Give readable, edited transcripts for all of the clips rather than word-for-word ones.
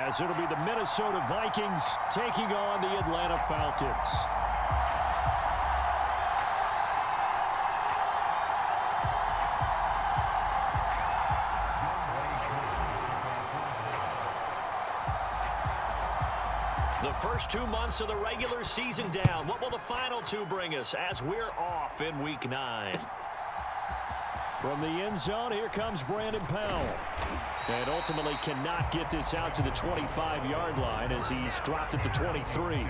as it'll be the Minnesota Vikings taking on the Atlanta Falcons. The first 2 months of the regular season down. What will the final 2 bring us as we're off in Week 9? From the end zone, here comes Brandon Powell. And ultimately cannot get this out to the 25-yard line as he's dropped at the 23.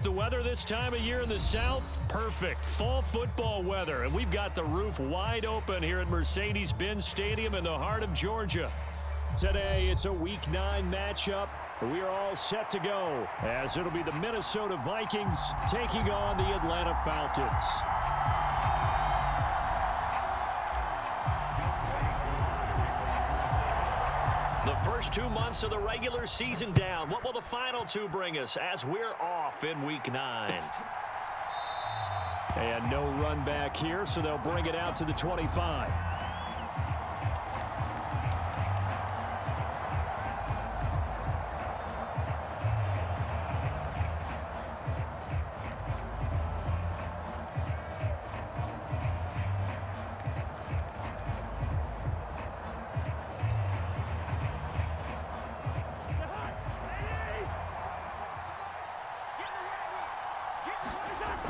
The weather this time of year in the South, perfect. Fall football weather, and we've got the roof wide open here at Mercedes-Benz Stadium in the heart of Georgia. Today, it's a Week 9 matchup. We are all set to go, as it'll be the Minnesota Vikings taking on the Atlanta Falcons. The first 2 months of the regular season down. What will the final 2 bring us as we're off in Week 9? And no run back here, so they'll bring it out to the 25.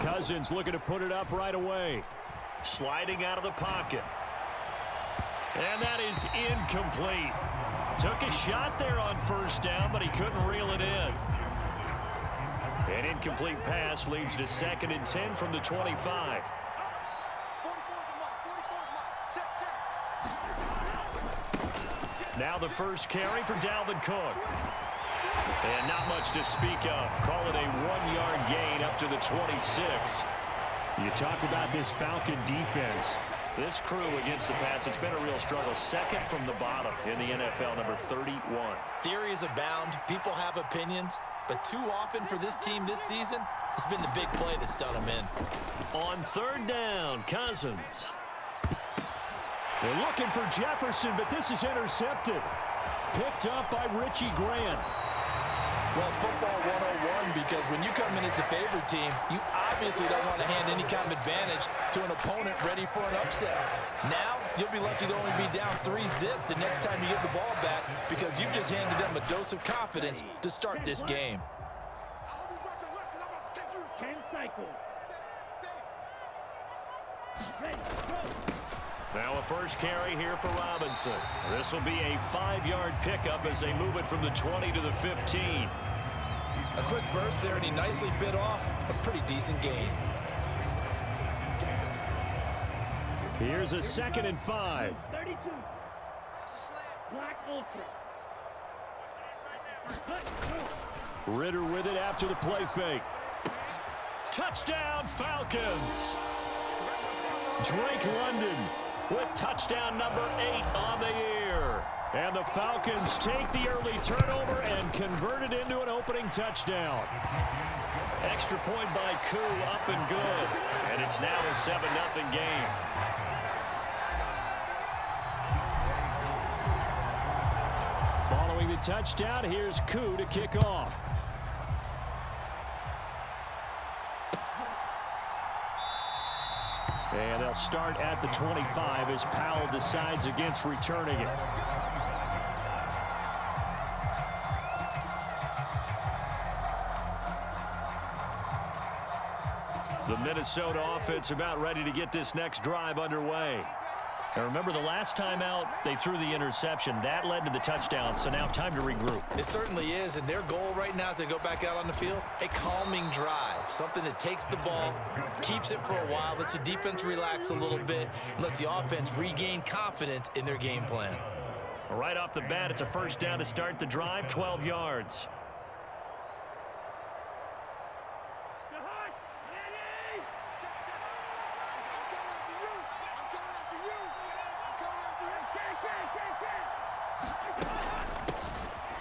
Cousins looking to put it up right away. Sliding out of the pocket. And that is incomplete. Took a shot there on first down, but he couldn't reel it in. An incomplete pass leads to 2nd and 10 from the 25. Now the first carry for Dalvin Cook. And not much to speak of. Call it a 1-yard gain up to the 26. You talk about this Falcon defense. This crew against the pass, it's been a real struggle. 2nd from the bottom in the NFL, number 31. Theories abound. People have opinions. But too often for this team this season, it's been the big play that's done them in. On 3rd down, Cousins. They're looking for Jefferson, but this is intercepted. Picked up by Richie Grant. Well, it's football 101 because when you come in as the favorite team, you obviously don't want to hand any kind of advantage to an opponent ready for an upset. Now, you'll be lucky to only be down 3-zip the next time you get the ball back because you've just handed them a dose of confidence to start this game. Now a first carry here for Robinson. This will be a 5-yard pickup as they move it from the 20 to the 15. A quick burst there, and he nicely bit off a pretty decent gain. Here's a 2nd and 5. 32. Black Ultra. Ritter with it after the play fake. Touchdown, Falcons! Drake London with touchdown number 8 on the year. And the Falcons take the early turnover and convert it into an opening touchdown. Extra point by Koo, up and good. And it's now a 7-0 game. Following the touchdown, here's Koo to kick off. And they'll start at the 25 as Powell decides against returning it. The Minnesota offense about ready to get this next drive underway. And remember, the last time out, they threw the interception. That led to the touchdown, so now time to regroup. It certainly is, and their goal right now as they go back out on the field, a calming drive, something that takes the ball, keeps it for a while, lets the defense relax a little bit, and lets the offense regain confidence in their game plan. Right off the bat, it's a first down to start the drive, 12 yards.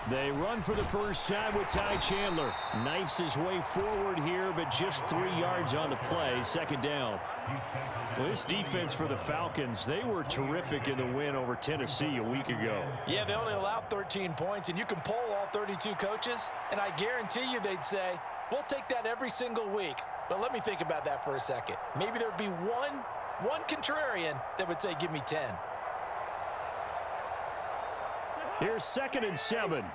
They run for the first time with Ty Chandler. Knifes his way forward here, but just 3 yards on the play. 2nd down. Well, this defense for the Falcons, they were terrific in the win over Tennessee a week ago. Yeah, they only allowed 13 points, and you can poll all 32 coaches, and I guarantee you they'd say, we'll take that every single week. But let me think about that for a second. Maybe there'd be one contrarian that would say, give me 10. Here's 2nd and 7.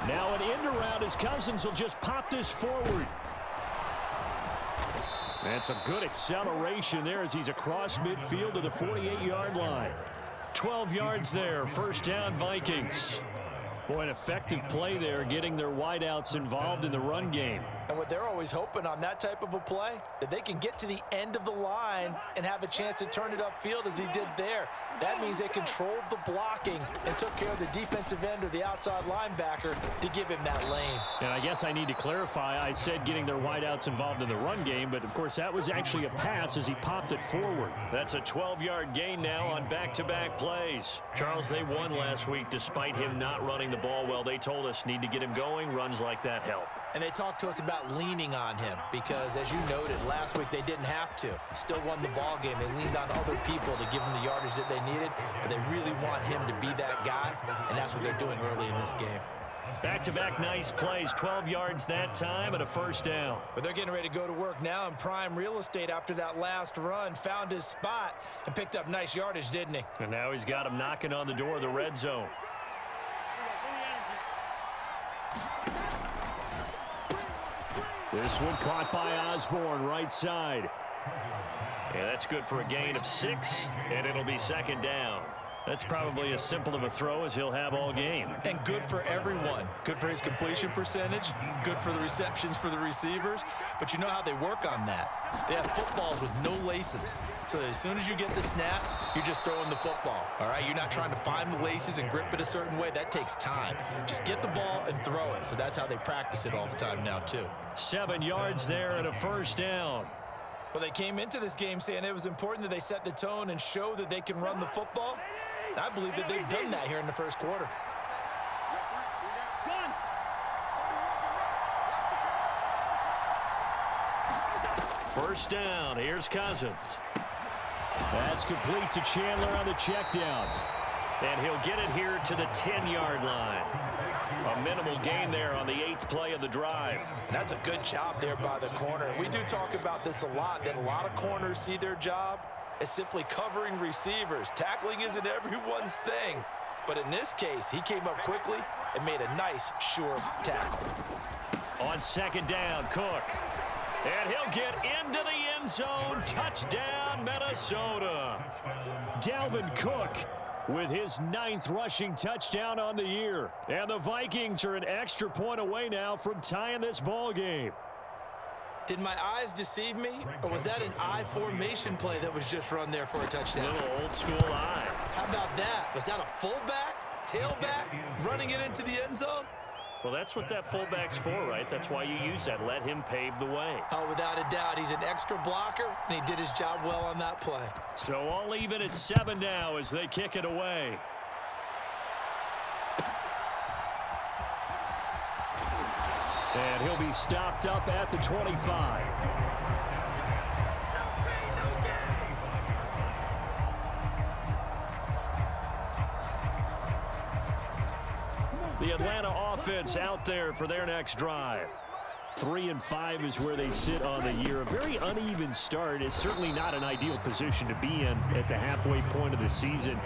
Now an end around as Cousins will just pop this forward. That's a good acceleration there as he's across midfield to the 48-yard line. 12 yards there, first down Vikings. Boy, an effective play there, getting their wideouts involved in the run game. And what they're always hoping on that type of a play, that they can get to the end of the line and have a chance to turn it upfield as he did there. That means they controlled the blocking and took care of the defensive end or the outside linebacker to give him that lane. And I guess I need to clarify, I said getting their wideouts involved in the run game, but of course that was actually a pass as he popped it forward. That's a 12-yard gain now on back-to-back plays. Charles, they won last week despite him not running the ball well. They told us need to get him going. Runs like that help. And they talked to us about leaning on him because, as you noted, last week they didn't have to. Still won the ball game. They leaned on other people to give them the yardage that they needed, but they really want him to be that guy, and that's what they're doing early in this game. Back-to-back nice plays, 12 yards that time and a first down. But they're getting ready to go to work now in prime real estate after that last run. Found his spot and picked up nice yardage, didn't he? And now he's got him knocking on the door of the red zone. This one caught by Osborne, right side. And that's good for a gain of 6, and it'll be second down. That's probably as simple of a throw as he'll have all game. And good for everyone. Good for his completion percentage. Good for the receptions for the receivers. But you know how they work on that. They have footballs with no laces. So as soon as you get the snap, you're just throwing the football. All right? You're not trying to find the laces and grip it a certain way. That takes time. Just get the ball and throw it. So that's how they practice it all the time now, too. 7 yards there and a first down. Well, they came into this game saying it was important that they set the tone and show that they can run the football. I believe that they've done that here in the first quarter. First down. Here's Cousins. That's complete to Chandler on the check down. And he'll get it here to the 10-yard line. A minimal gain there on the 8th play of the drive. And that's a good job there by the corner. We do talk about this a lot, that a lot of corners see their job as simply covering receivers. Tackling isn't everyone's thing. But in this case, he came up quickly and made a nice, sure tackle. On second down, Cook. And he'll get into the end zone. Touchdown, Minnesota. Dalvin Cook with his 9th rushing touchdown on the year. And the Vikings are an extra point away now from tying this ball game. Did my eyes deceive me, or was that an I formation play that was just run there for a touchdown? Little old school eye. How about that? Was that a fullback, tailback, running it into the end zone? Well, that's what that fullback's for, right? That's why you use that. Let him pave the way. Oh, without a doubt. He's an extra blocker, and he did his job well on that play. So all even at 7 now as they kick it away. And he'll be stopped up at the 25. The Atlanta offense out there for their next drive. 3-5 is where they sit on the year. A very uneven start is certainly not an ideal position to be in at the halfway point of the season.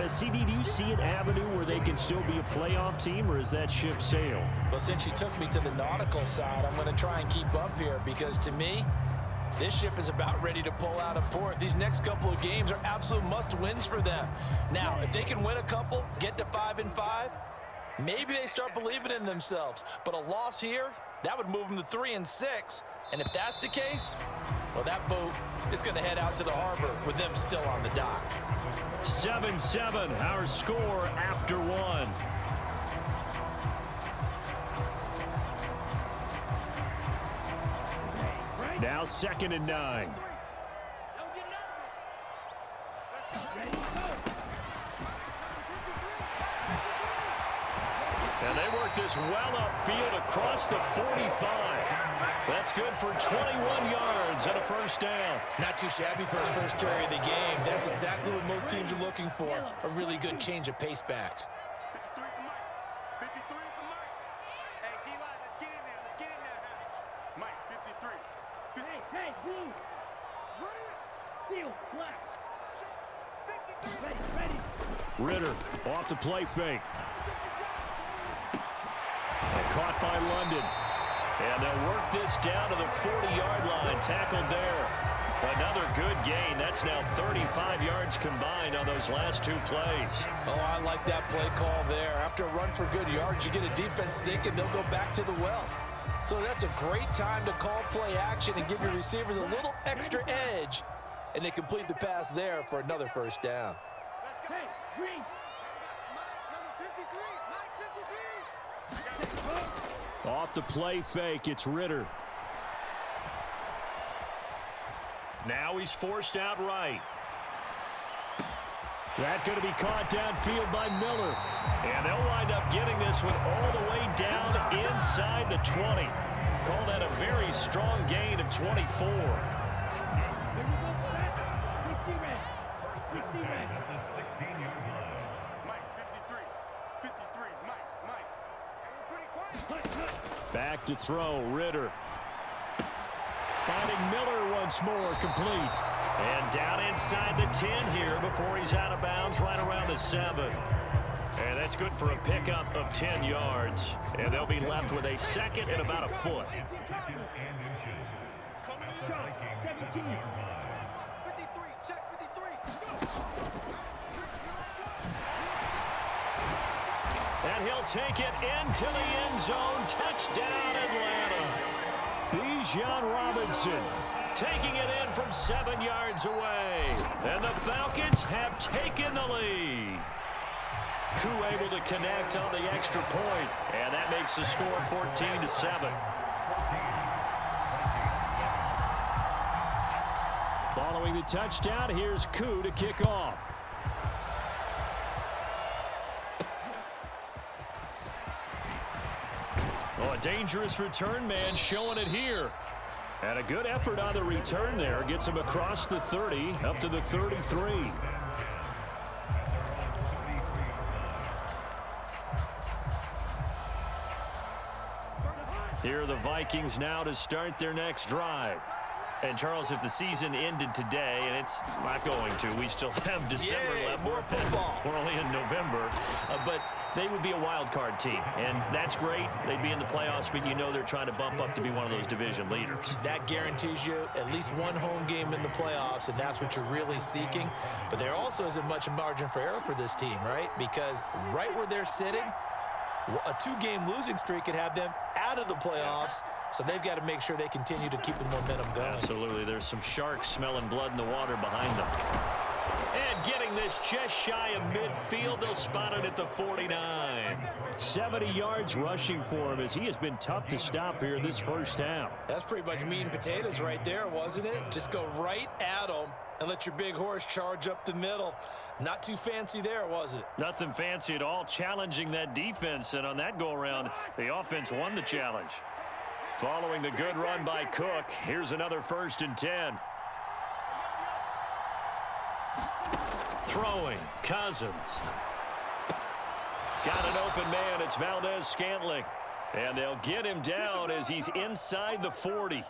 CD, do you see an avenue where they can still be a playoff team, or is that ship sailed? Well, since you took me to the nautical side, I'm going to try and keep up here because, to me, this ship is about ready to pull out of port. These next couple of games are absolute must-wins for them. Now, if they can win a couple, get to 5-5, maybe they start believing in themselves. But a loss here, that would move them to 3-6. And if that's the case, well, that boat is going to head out to the harbor with them still on the dock. 7-7, our score after 1. Now 2nd and 9. And they work this well upfield across the 45. That's good for 21 yards and a first down. Not too shabby for his first carry of the game. That's exactly what most teams are looking for. A really good change of pace back. 53 at the mic. Hey, D-line, let's get in there. Let's get in there now. Mike, 53. Hey, blue. Steel, black. 53. Ready. Ritter off the play fake. And caught by London. And they'll work this down to the 40-yard line. Tackled there. Another good gain. That's now 35 yards combined on those last 2 plays. Oh, I like that play call there. After a run for good yards, you get a defense thinking they'll go back to the well. So that's a great time to call play action and give your receivers a little extra edge. And they complete the pass there for another first down. Hey, green. Number 53. Mike, 53. Off the play fake, it's Ritter. Now he's forced out right. That going to be caught downfield by Miller. And they'll wind up getting this one all the way down inside the 20. Call that a very strong gain of 24. Back to throw, Ritter. Finding Miller once more, complete. And down inside the 10 here before he's out of bounds right around the 7. And that's good for a pickup of 10 yards. And they'll be left with a second and about a foot. will take it into the end zone. Touchdown, Atlanta. Bijan Robinson taking it in from 7 yards away. And the Falcons have taken the lead. Koo able to connect on the extra point, and that makes the score 14-7. Following the touchdown, here's Koo to kick off. Oh, a dangerous return man showing it here. And a good effort on the return there. Gets him across the 30, up to the 33. Here are the Vikings now to start their next drive. And, Charles, if the season ended today, and it's not going to, we still have December left. More football. We're only in November. But they would be a wild card team, and that's great. They'd be in the playoffs, but you know they're trying to bump up to be one of those division leaders. That guarantees you at least one home game in the playoffs, and that's what you're really seeking. But there also isn't much margin for error for this team, right? Because right where they're sitting, a 2-game losing streak could have them out of the playoffs, so they've got to make sure they continue to keep the momentum going. Absolutely. There's some sharks smelling blood in the water behind them. And getting this just shy of midfield, they'll spot it at the 49. 70 yards rushing for him as he has been tough to stop here this first half. That's pretty much meat and potatoes right there, wasn't it? Just go right at them and let your big horse charge up the middle. Not too fancy there, was it? Nothing fancy at all, challenging that defense. And on that go-around, the offense won the challenge. Following the good run by Cook, here's another 1st and 10. Throwing, Cousins. Got an open man, it's Valdez-Scantling. And they'll get him down as he's inside the 40.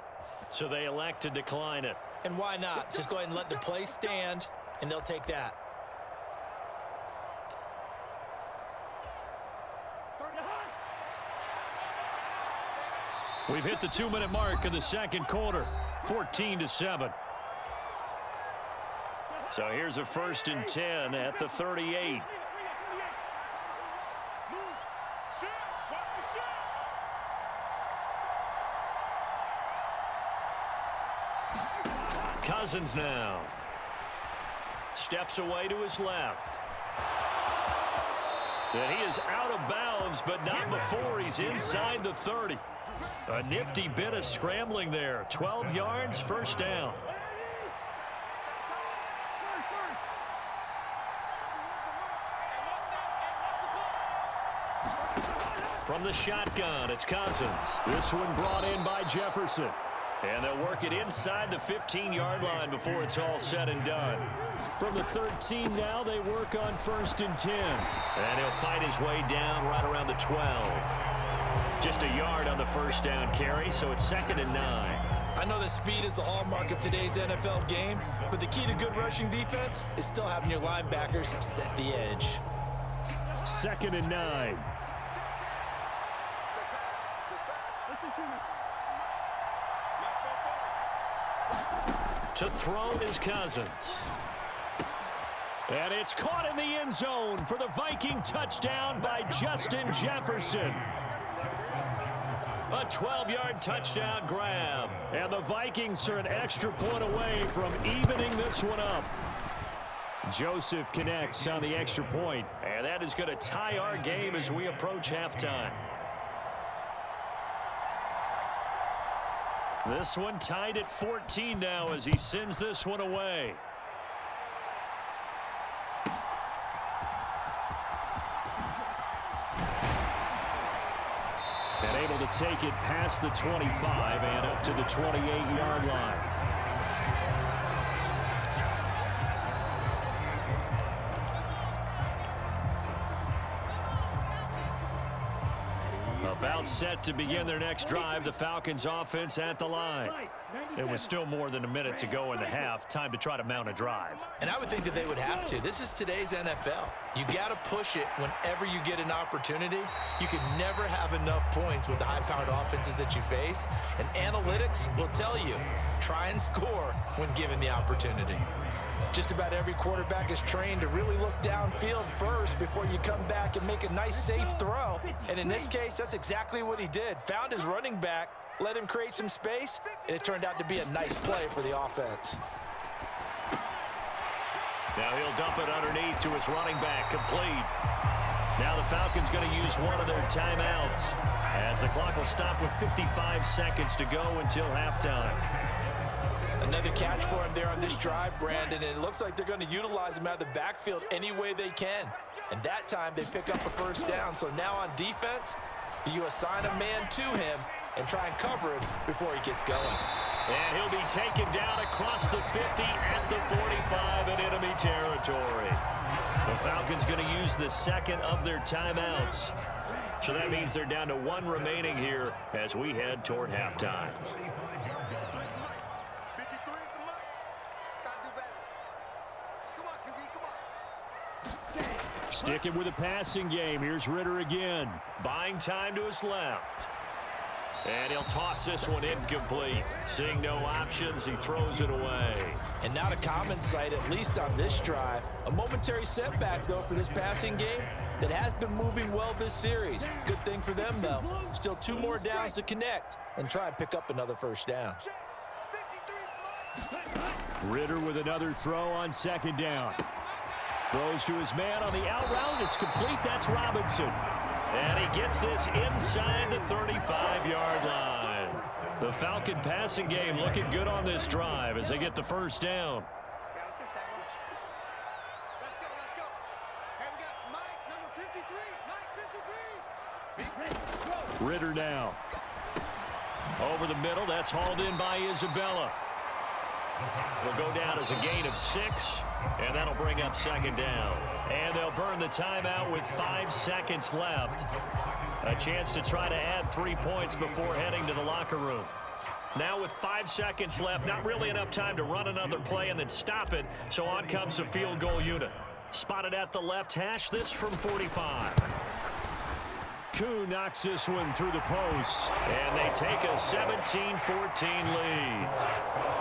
So they elect to decline it. And why not? Just go ahead and let the play stand, and they'll take that. We've hit the 2-minute mark in the second quarter, 14-7. So here's a 1st and 10 at the 38. Cousins now. Steps away to his left. And he is out of bounds, but not before he's inside the 30. A nifty bit of scrambling there. 12 yards, 1st down. From the shotgun, it's Cousins. This one brought in by Jefferson. And they'll work it inside the 15-yard line before it's all said and done. From the 13 now, they work on 1st and 10. And he'll fight his way down right around the 12. Just a yard on the 1st down carry, so it's 2nd and 9. I know that speed is the hallmark of today's NFL game, but the key to good rushing defense is still having your linebackers set the edge. 2nd and 9. To throw is Cousins. And it's caught in the end zone for the Viking touchdown by Justin Jefferson. A 12-yard touchdown grab. And the Vikings are an extra point away from evening this one up. Joseph connects on the extra point. And that is going to tie our game as we approach halftime. This one tied at 14 now as he sends this one away. And able to take it past the 25 and up to the 28-yard line. About set to begin their next drive. The Falcons offense at the line. It was still more than a minute to go in the half. Time to try to mount a drive. And I would think that they would have to. This is today's NFL. You got to push it whenever you get an opportunity. You can never have enough points with the high-powered offenses that you face. And analytics will tell you, try and score when given the opportunity. Just about every quarterback is trained to really look downfield first before you come back and make a nice, safe throw. And in this case, that's exactly what he did. Found his running back, let him create some space, and it turned out to be a nice play for the offense. Now he'll dump it underneath to his running back, complete. Now the Falcons going to use one of their timeouts as the clock will stop with 55 seconds to go until halftime. Another catch for him there on this drive, Brandon, and it looks like they're going to utilize him out of the backfield any way they can. And that time they pick up a first down. So now on defense, you assign a man to him and try and cover him before he gets going. And he'll be taken down across the 50 at the 45 in enemy territory. The Falcons going to use the second of their timeouts. So that means they're down to one remaining here as we head toward halftime. Sticking with a passing game. Here's Ritter again. Buying time to his left. And he'll toss this one incomplete. Seeing no options, he throws it away. And not a common sight, at least on this drive. A momentary setback, though, for this passing game that has been moving well this series. Good thing for them, though. Still 2 more downs to connect and try and pick up another first down. Ritter with another throw on second down. Throws to his man on the out route. It's complete. That's Robinson. And he gets this inside the 35-yard line. The Falcon passing game looking good on this drive as they get the first down. Let's go, Sam. Let's go. Hey, we got Mike, number 53. Mike, 53. Ritter now. Over the middle. That's hauled in by Isabella. Will go down as a gain of 6. And that'll bring up second down. And they'll burn the timeout with 5 seconds left. A chance to try to add 3 points before heading to the locker room. Now with 5 seconds left, not really enough time to run another play and then stop it. So on comes the field goal unit. Spotted at the left hash, this from 45. Koo knocks this one through the post. And they take a 17-14 lead.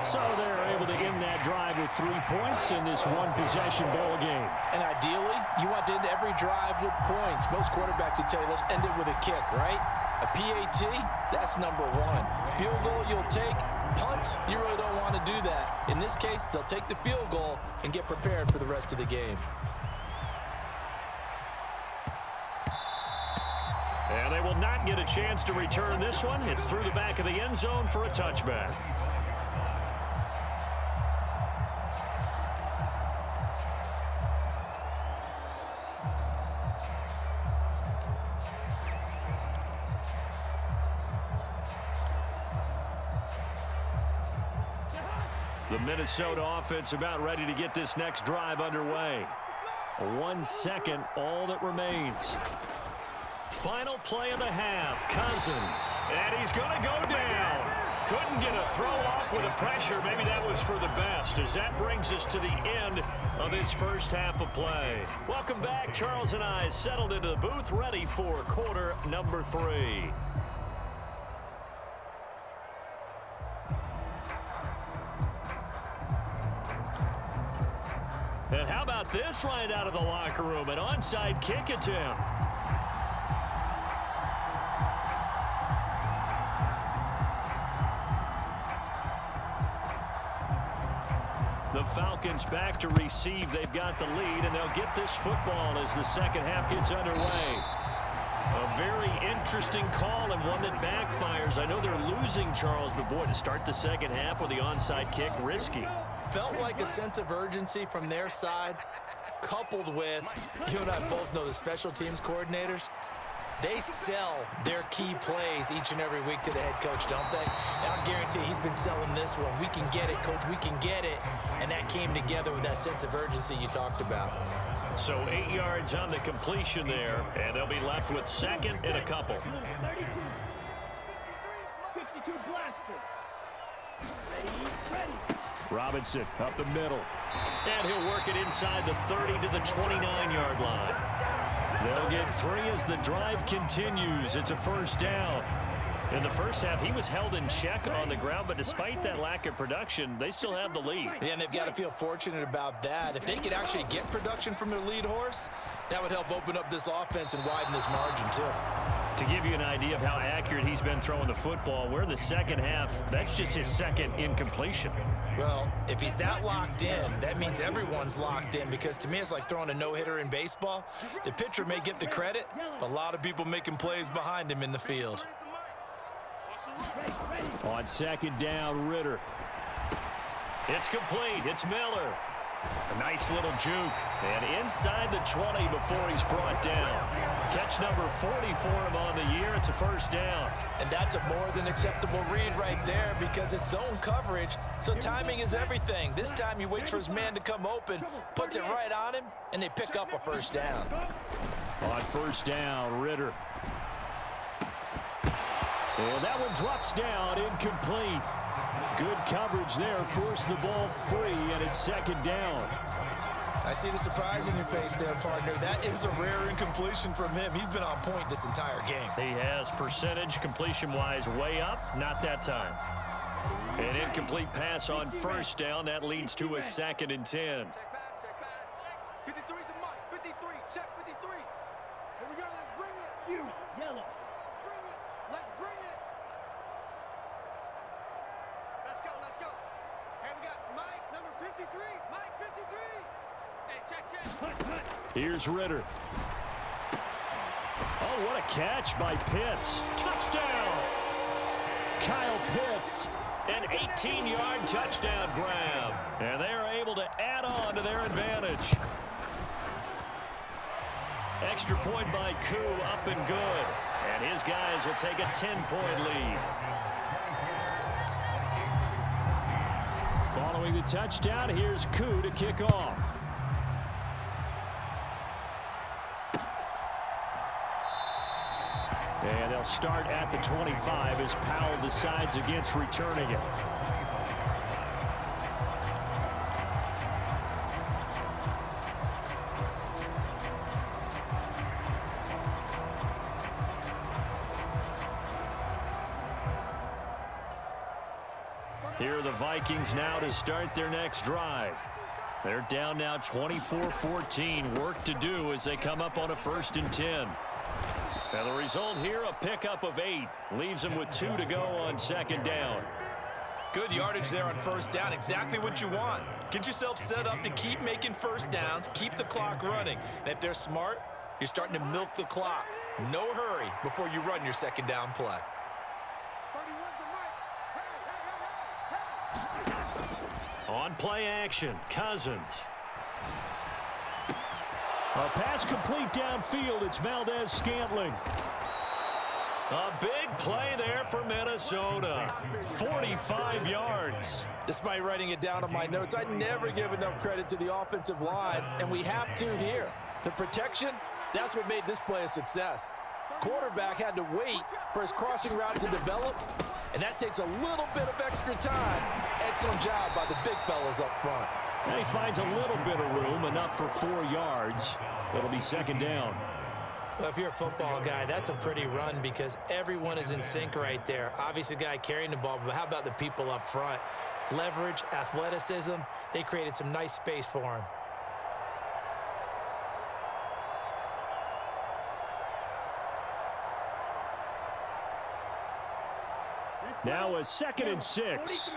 So they're able to end that drive with 3 points in this one-possession ball game. And ideally, you want to end every drive with points. Most quarterbacks would tell you, let's end it with a kick, right? A PAT, that's number 1. Field goal you'll take. Punts, you really don't want to do that. In this case, they'll take the field goal and get prepared for the rest of the game. And they will not get a chance to return this one. It's through the back of the end zone for a touchback. The Minnesota offense about ready to get this next drive underway. 1 second, all that remains. Final play of the half, Cousins. And he's going to go down. Couldn't get a throw off with the pressure. Maybe that was for the best, as that brings us to the end of his first half of play. Welcome back. Charles and I settled into the booth, ready for quarter number 3. And how about this right out of the locker room? An onside kick attempt. The Falcons back to receive. They've got the lead, and they'll get this football as the second half gets underway. A very interesting call and one that backfires. I know they're losing, Charles, but boy, to start the second half with the onside kick, risky. Felt like a sense of urgency from their side, coupled with, you and I both know the special teams coordinators, they sell their key plays each and every week to the head coach, don't they? And I'll guarantee he's been selling this one. We can get it, coach, we can get it. And that came together with that sense of urgency you talked about. So 8 yards on the completion there, and they'll be left with second and a couple. 52 blaster. Robinson up the middle. And he'll work it inside the 30 to the 29-yard line. They'll get 3 as the drive continues. It's a first down. In the first half, he was held in check on the ground, but despite that lack of production, they still have the lead. Yeah, and they've got to feel fortunate about that. If they could actually get production from their lead horse, that would help open up this offense and widen this margin, too. To give you an idea of how accurate he's been throwing the football, we're in the second half. That's just his second incompletion. Well, if he's that locked in, that means everyone's locked in, because to me it's like throwing a no-hitter in baseball. The pitcher may get the credit, but a lot of people making plays behind him in the field. On second down, Ritter. It's complete. It's Miller. A nice little juke. And inside the 20 before he's brought down. Catch number 40 for him on the year. It's a first down. And that's a more than acceptable read right there, because it's zone coverage, so timing is everything. This time he waits for his man to come open, puts it right on him, and they pick up a first down. On first down, Ritter. And that one drops down, incomplete. Good coverage there, forced the ball free, and it's second down. I see the surprise in your face there, partner. That is a rare incompletion from him. He's been on point this entire game. He has percentage completion-wise way up, not that time. An incomplete pass on first down. That leads to a 2nd and 10. Check pass. 53's the mark. 53. Check 53. Here we go. Let's bring it. You, yellow. Let's bring it. Let's bring it. Let's go. Let's go. Hey, we got Mike, number 53. Mike, 53. Hey, check, check. Here's Ritter. Oh, what a catch by Pitts. Touchdown! Kyle Pitts. An 18-yard touchdown grab. And they are able to add on to their advantage. Extra point by Koo, up and good. And his guys will take a 10-point lead. Following the touchdown, here's Koo to kick off. And they'll start at the 25 as Powell decides against returning it. Here are the Vikings now to start their next drive. They're down now 24-14. Work to do as they come up on a 1st and 10. Now the result here, a pickup of 8. Leaves them with 2 to go on 2nd down. Good yardage there on first down. Exactly what you want. Get yourself set up to keep making first downs, keep the clock running. And if they're smart, you're starting to milk the clock. No hurry before you run your 2nd down play. 31's the Mike. Hey. On play action, Cousins. A pass complete downfield. It's Valdez-Scantling. A big play there for Minnesota. 45 yards. Despite writing it down on my notes, I never give enough credit to the offensive line, and we have to here. The protection, that's what made this play a success. Quarterback had to wait for his crossing route to develop, and that takes a little bit of extra time. Excellent job by the big fellas up front. And he finds a little bit of room, enough for 4 yards. It'll be 2nd down. Well, if you're a football guy, that's a pretty run because everyone is in sync right there. Obviously, the guy carrying the ball, but how about the people up front? Leverage, athleticism, they created some nice space for him. Now a 2nd and 6.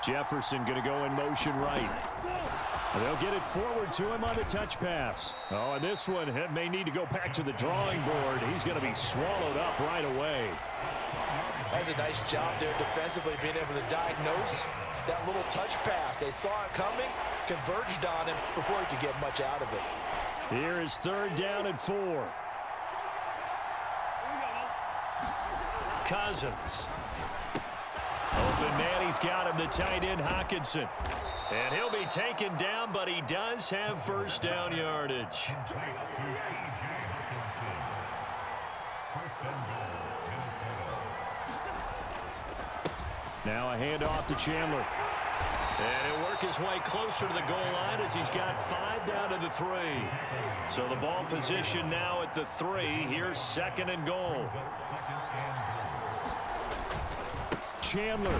Jefferson going to go in motion right. They'll get it forward to him on the touch pass. Oh, and this one may need to go back to the drawing board. He's going to be swallowed up right away. That's a nice job there defensively, being able to diagnose that little touch pass. They saw it coming, converged on him before he could get much out of it. Here is 3rd down and 4. Cousins. Open man, he's got him, the tight end, Hockenson. And he'll be taken down, but he does have first down yardage. Now a handoff to Chandler. And he'll work his way closer to the goal line as he's got 5 down to the 3. So the ball position now at the 3. Here's 2nd and goal. Chandler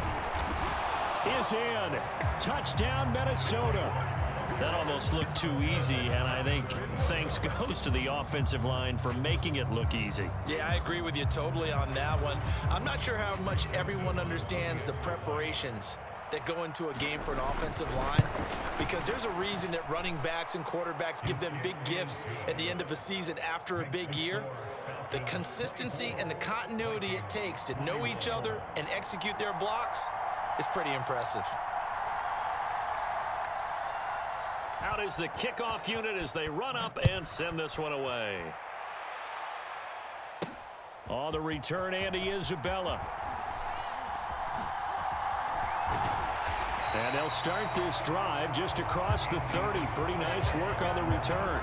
is in. Touchdown, Minnesota. That almost looked too easy, and I think thanks goes to the offensive line for making it look easy. Yeah, I agree with you totally on that one. I'm not sure how much everyone understands the preparations that go into a game for an offensive line, because there's a reason that running backs and quarterbacks give them big gifts at the end of a season after a big year. The consistency and the continuity it takes to know each other and execute their blocks is pretty impressive. Out is the kickoff unit as they run up and send this one away. On the return, Andy Isabella. And they'll start this drive just across the 30. Pretty nice work on the return.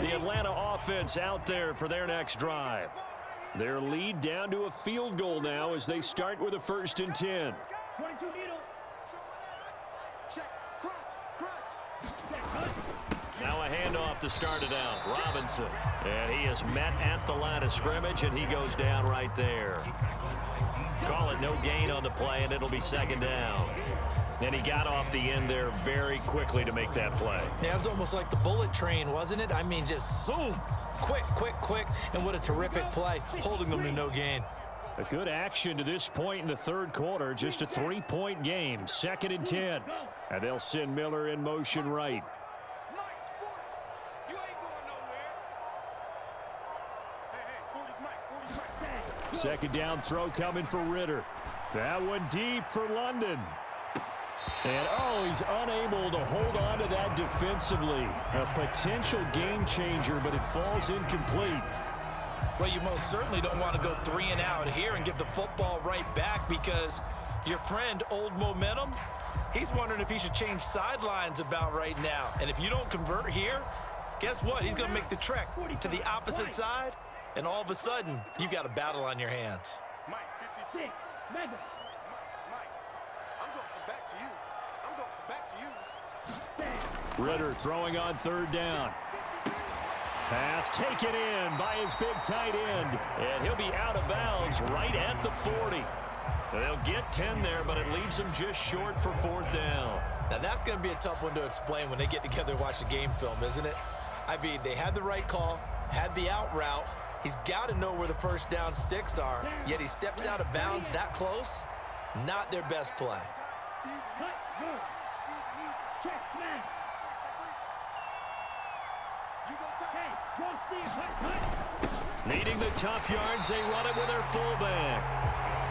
The Atlanta offense out there for their next drive. Their lead down to a field goal now as they start with a 1st and 10. 22 middle. Check. Crunch. Now a handoff to start it out. Robinson. And he is met at the line of scrimmage, and he goes down right there. Call it no gain on the play, and it'll be 2nd down. And he got off the end there very quickly to make that play. Yeah, it was almost like the bullet train, wasn't it? I mean, just zoom. Quick. And what a terrific play, holding them to no gain. A good action to this point in the 3rd quarter. Just a 3-point game. 2nd and 10. And they'll send Miller in motion right. Mike's 40. You ain't going nowhere. Hey, 40's Mike. 2nd down throw coming for Ritter. That one deep for London. And, he's unable to hold on to that defensively. A potential game changer, but it falls incomplete. Well, you most certainly don't want to go 3 and out here and give the football right back, because your friend, Old Momentum, he's wondering if he should change sidelines about right now. And if you don't convert here, guess what? He's going to make the trek to the opposite side, and all of a sudden, you've got a battle on your hands. Mike, 56. Mega. Mike, I'm going back to you. Ritter throwing on 3rd down. Pass taken in by his big tight end. And he'll be out of bounds right at the 40. They'll get 10 there, but it leaves them just short for 4th down. Now, that's going to be a tough one to explain when they get together and watch the game film, isn't it? I mean, they had the right call, had the out route. He's got to know where the 1st down sticks are, yet he steps out of bounds that close. Not their best play. Needing the tough yards, they run it with their fullback.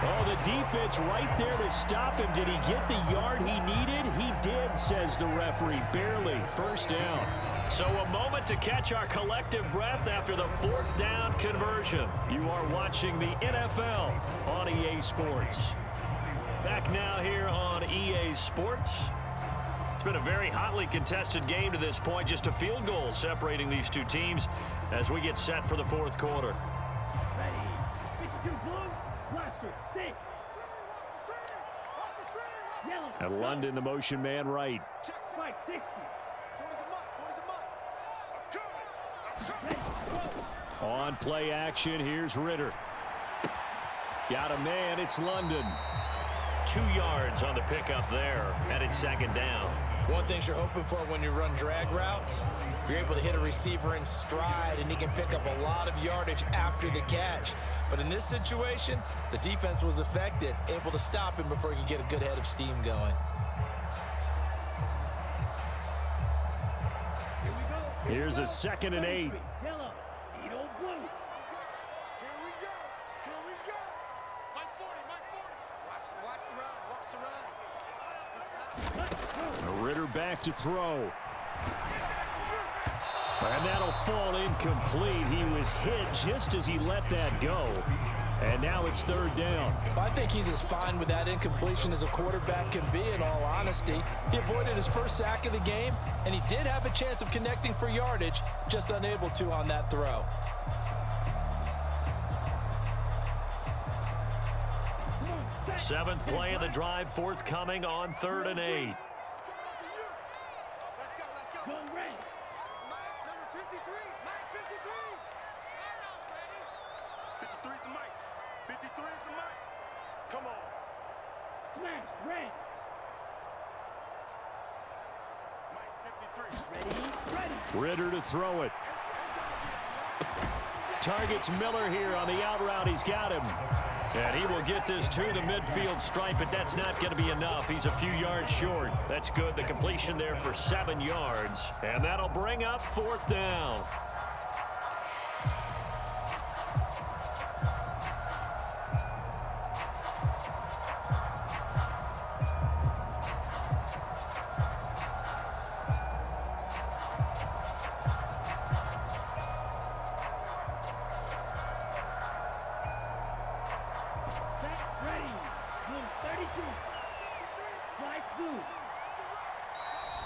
Oh, the defense right there to stop him. Did he get the yard he needed? He did, says the referee. Barely. 1st down. So a moment to catch our collective breath after the 4th down conversion. You are watching the NFL on EA Sports. Back now here on EA Sports. It's been a very hotly contested game to this point. Just a field goal separating these two teams as we get set for the 4th quarter. And London, the motion man right. On play action, here's Ritter. Got a man, it's London. 2 yards on the pickup there, and it's 2nd down. One thing you're hoping for when you run drag routes, you're able to hit a receiver in stride, and he can pick up a lot of yardage after the catch. But in this situation, the defense was effective, able to stop him before he could get a good head of steam going. Here's a 2nd and 8. Ritter back to throw. And that'll fall incomplete. He was hit just as he let that go. And now it's 3rd down. Well, I think he's as fine with that incompletion as a quarterback can be, in all honesty. He avoided his first sack of the game, and he did have a chance of connecting for yardage, just unable to on that throw. Seventh play of the drive forthcoming on 3rd and 8. Let's go, let's go. Go, Ray. Mike, number 53. Mike, 53. 53 is the Mike. 53 is the Mike. Come on. Smash, Ray. Mike, 53. Ready. Ritter to throw it. Targets Miller here on the out route. He's got him. And he will get this to the midfield stripe, but that's not going to be enough. He's a few yards short. That's good. The completion there for 7 yards. And that'll bring up 4th down.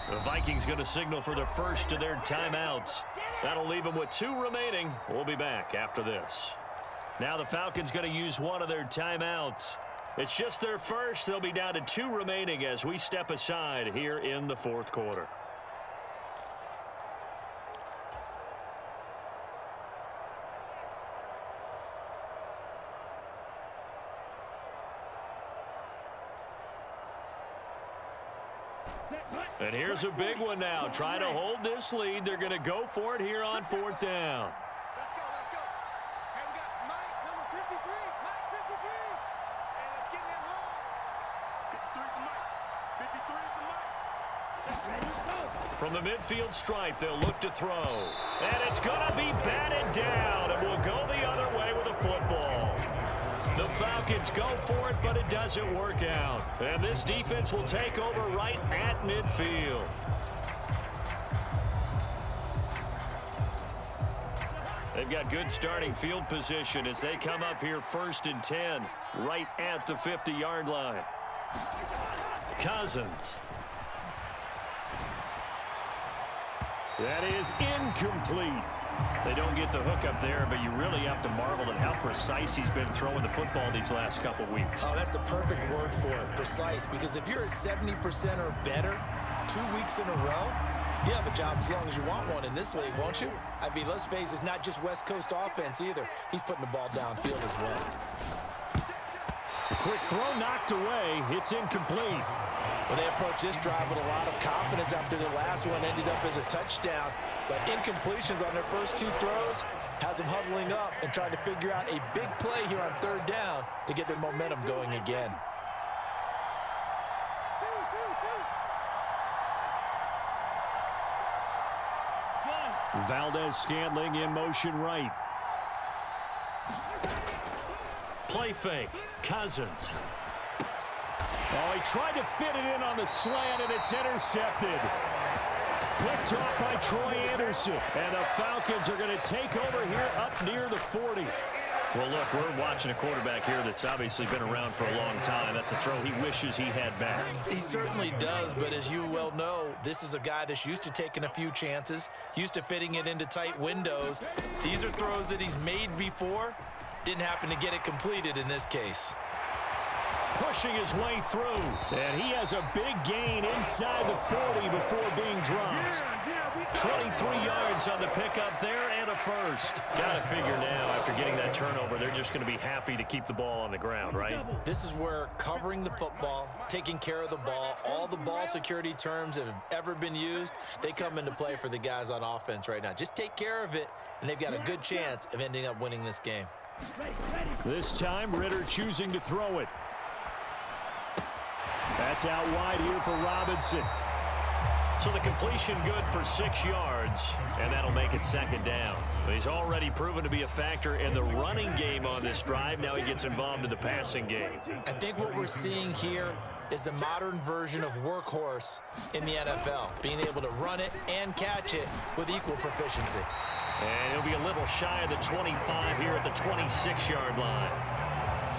The Vikings going to signal for the first of their timeouts. That'll leave them with 2 remaining. We'll be back after this. Now the Falcons going to use one of their timeouts. It's just their first. They'll be down to 2 remaining as we step aside here in the 4th quarter. And here's a big one now. Trying to hold this lead. They're going to go for it here on 4th down. Let's go, let's go. And we got Mike, number 53. Mike, 53. And let's get in home. 53 is the Mike. 53 is the Mike. Ready, go. From the midfield stripe, they'll look to throw. And it's going to be batted down. And we'll go the other way with the football. The Falcons go for it, but it doesn't work out. And this defense will take over right at midfield. They've got good starting field position as they come up here 1st and 10, right at the 50-yard line. Cousins. That is incomplete. They don't get the hook up there, but you really have to marvel at how precise he's been throwing the football these last couple weeks. Oh, that's the perfect word for it, precise, because if you're at 70% or better 2 weeks in a row, you have a job as long as you want one in this league, won't you? I mean, let's face it, it's not just West Coast offense either. He's putting the ball downfield as well. Quick throw knocked away. It's incomplete. Well, they approached this drive with a lot of confidence after the last one ended up as a touchdown. But incompletions on their first 2 throws has them huddling up and trying to figure out a big play here on 3rd down to get their momentum going again. Valdez-Scantling in motion right. Play fake. Cousins. Oh, he tried to fit it in on the slant, and it's intercepted. Picked off by Troy Anderson. And the Falcons are going to take over here up near the 40. Well, look, we're watching a quarterback here that's obviously been around for a long time. That's a throw he wishes he had back. He certainly does, but as you well know, this is a guy that's used to taking a few chances, used to fitting it into tight windows. These are throws that he's made before. Didn't happen to get it completed in this case. Pushing his way through. And he has a big gain inside the 40 before being dropped. 23 yards on the pickup there and a first. Got to figure now after getting that turnover, they're just going to be happy to keep the ball on the ground, right? This is where covering the football, taking care of the ball, all the ball security terms that have ever been used, they come into play for the guys on offense right now. Just take care of it, and they've got a good chance of ending up winning this game. This time, Ritter choosing to throw it. That's out wide here for Robinson. So the completion good for 6 yards, and that'll make it 2nd down. He's already proven to be a factor in the running game on this drive. Now he gets involved in the passing game. I think what we're seeing here is the modern version of workhorse in the NFL, being able to run it and catch it with equal proficiency. And he'll be a little shy of the 25 here at the 26-yard line.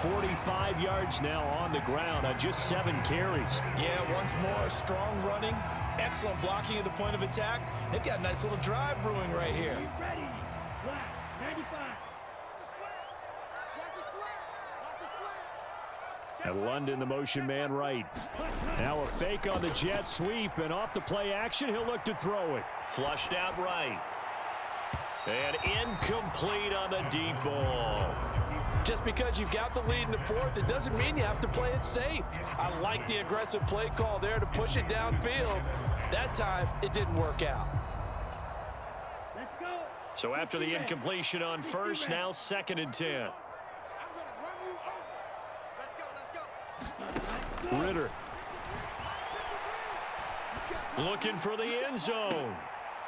45 yards now on the ground on just 7 carries. Yeah, once more, strong running, excellent blocking at the point of attack. They've got a nice little drive brewing right here. Ready. Black, 95. And London, the motion man right. Now a fake on the jet sweep, and off the play action, he'll look to throw it. Flushed out right. And incomplete on the deep ball. Just because you've got the lead in the fourth, it doesn't mean you have to play it safe. I like the aggressive play call there to push it downfield. That time, it didn't work out. Let's go. So after the incompletion on first, now 2nd and 10. I'm going to run you over. Let's go. Ritter. Looking for the end zone.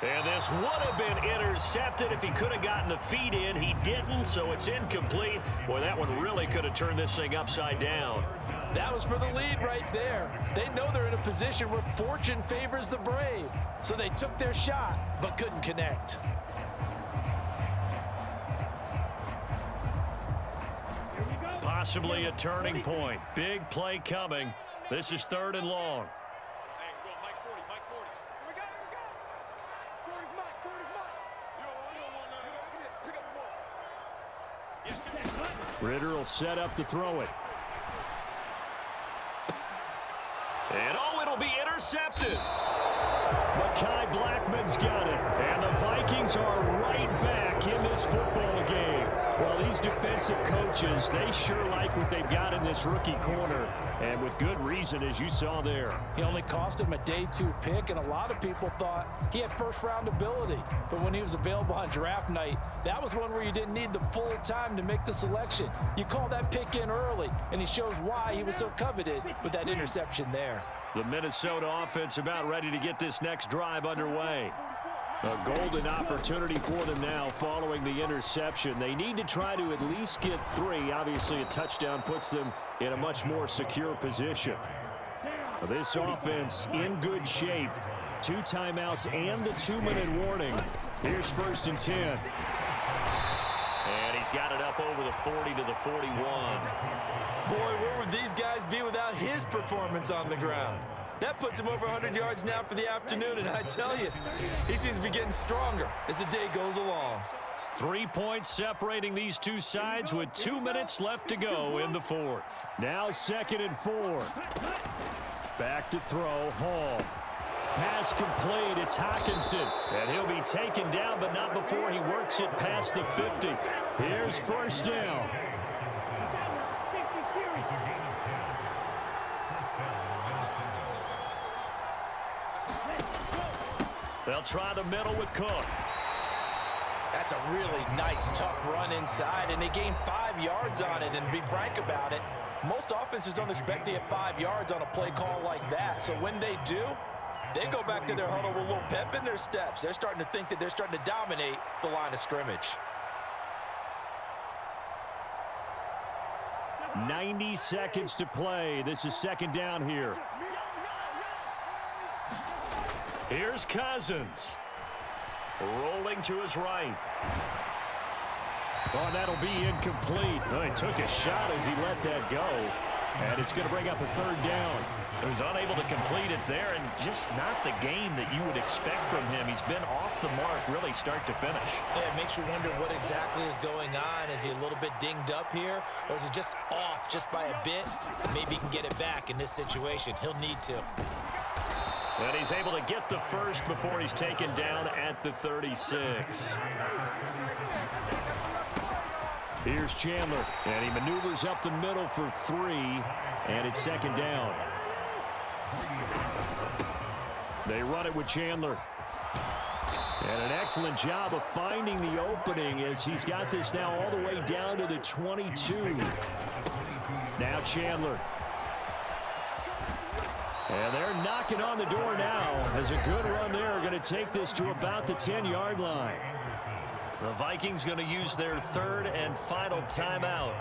And this would have been intercepted if he could have gotten the feet in. He didn't, so it's incomplete. Boy, that one really could have turned this thing upside down. That was for the lead right there. They know they're in a position where fortune favors the brave. So they took their shot, but couldn't connect. Possibly a turning point. Big play coming. This is 3rd and long. Ritter will set up to throw it. And oh, it'll be intercepted. Mekhi Blackman's got it. And the Vikings are right back in this football game. Well, these defensive coaches, they sure like what they've got in this rookie corner. And with good reason, as you saw there. He only cost him a day 2 pick, and a lot of people thought he had first-round ability. But when he was available on draft night, that was one where you didn't need the full time to make the selection. You call that pick in early, and he shows why he was so coveted with that interception there. The Minnesota offense about ready to get this next drive underway. A golden opportunity for them now following the interception. They need to try to at least get 3. Obviously, a touchdown puts them in a much more secure position. This offense in good shape. 2 timeouts and the 2-minute warning. Here's 1st and 10. And he's got it up over the 40 to the 41. Boy, where would these guys be without his performance on the ground? That puts him over 100 yards now for the afternoon, and I tell you, he seems to be getting stronger as the day goes along. 3 points separating these two sides with 2 minutes left to go in the 4th. Now 2nd and 4. Back to throw, Hall. Pass complete, it's Hockenson. And he'll be taken down, but not before he works it past the 50. Here's 1st down. They'll try the middle with Cook. That's a really nice, tough run inside, and they gained 5 yards on it. And to be frank about it, most offenses don't expect to get 5 yards on a play call like that. So when they do, they go back to their huddle with a little pep in their steps. They're starting to think that they're starting to dominate the line of scrimmage. 90 seconds to play. This is 2nd down here. Here's Cousins. Rolling to his right. Oh, that'll be incomplete. Oh, he took a shot as he let that go. And it's going to bring up a 3rd down. He was unable to complete it there, and just not the game that you would expect from him. He's been off the mark really start to finish. Yeah, it makes you wonder what exactly is going on. Is he a little bit dinged up here, or is he just off just by a bit? Maybe he can get it back in this situation. He'll need to. And he's able to get the first before he's taken down at the 36. Here's Chandler, and he maneuvers up the middle for 3, and it's 2nd down. They run it with Chandler. And an excellent job of finding the opening as he's got this now all the way down to the 22. Now Chandler. And they're knocking on the door now as a good run there. Going to take this to about the 10-yard line. The Vikings going to use their 3rd and final timeout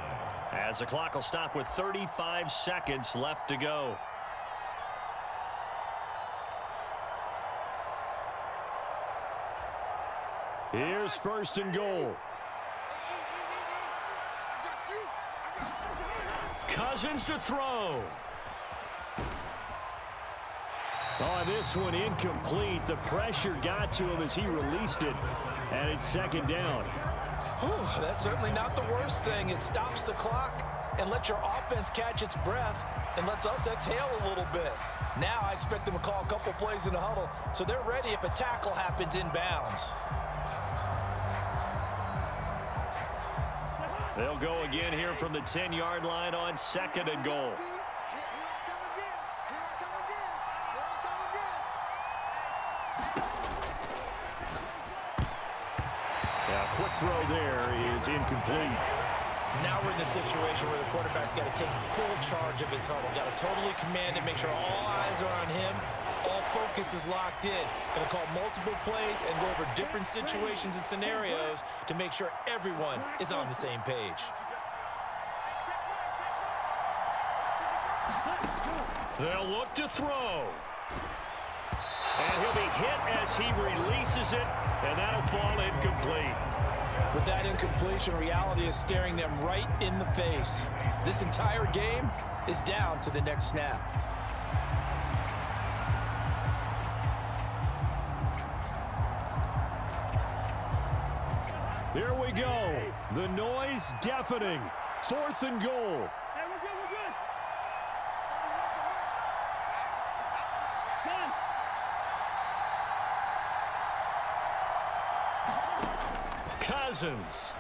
as the clock will stop with 35 seconds left to go. Here's first and goal. Cousins to throw. Oh, this one incomplete. The pressure got to him as he released it, and it's second down. Whew, that's certainly not the worst thing. It stops the clock and lets your offense catch its breath and lets us exhale a little bit. Now I expect them to call a couple plays in the huddle so they're ready if a tackle happens inbounds. They'll go again here from the 10-yard line on second and goal. Quick throw there is incomplete. Now we're in the situation where the quarterback's got to take full charge of his huddle. Got to totally command it, make sure all eyes are on him. All focus is locked in. Going to call multiple plays and go over different situations and scenarios to make sure everyone is on the same page. They'll look to throw. And he'll be hit as he releases it, and that'll fall incomplete. With that incompletion, reality is staring them right in the face. This entire game is down to the next snap. Here we go. The noise deafening. Fourth and goal. Hey, we're good. Cousins.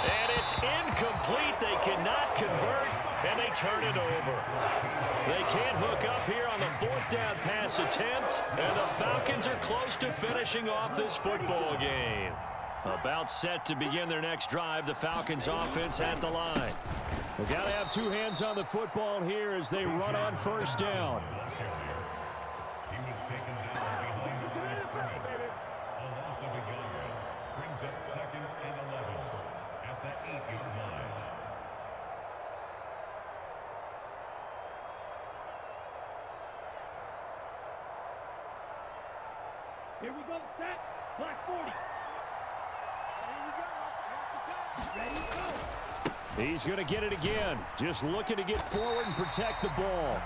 And it's incomplete. They cannot convert, and they turn it over. They can't hook up here on the fourth down pass attempt, and the Falcons are close to finishing off this football game. About set to begin their next drive, the Falcons offense at the line. They've got to have two hands on the football here as they run on first down. Here we go, set, black 40. Here we go, ready, go. He's going to get it again. Just looking to get forward and protect the ball.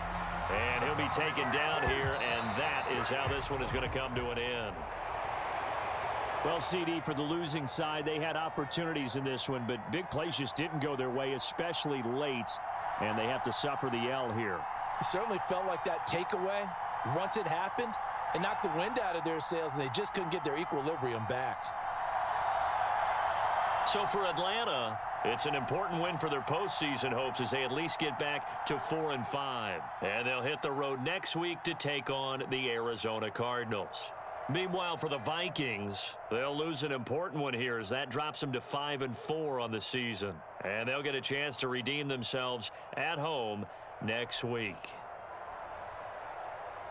And he'll be taken down here, and that is how this one is going to come to an end. Well, CD, for the losing side, they had opportunities in this one, but big plays just didn't go their way, especially late, and they have to suffer the L here. It certainly felt like that takeaway, once it happened, it knocked the wind out of their sails, and they just couldn't get their equilibrium back. So for Atlanta, it's an important win for their postseason hopes as they at least get back to 4-5. And they'll hit the road next week to take on the Arizona Cardinals. Meanwhile, for the Vikings, they'll lose an important one here as that drops them to 5-4 on the season. And they'll get a chance to redeem themselves at home next week.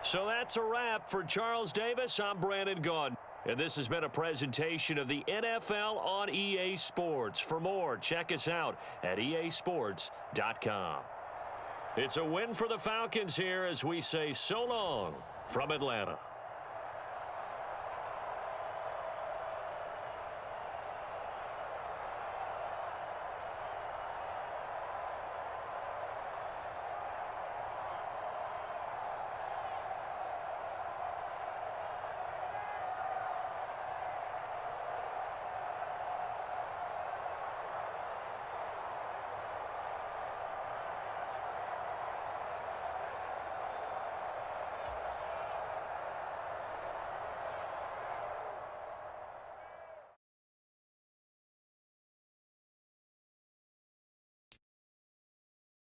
So that's a wrap. For Charles Davis, I'm Brandon Gaudin. And this has been a presentation of the NFL on EA Sports. For more, check us out at easports.com. It's a win for the Falcons here as we say so long from Atlanta.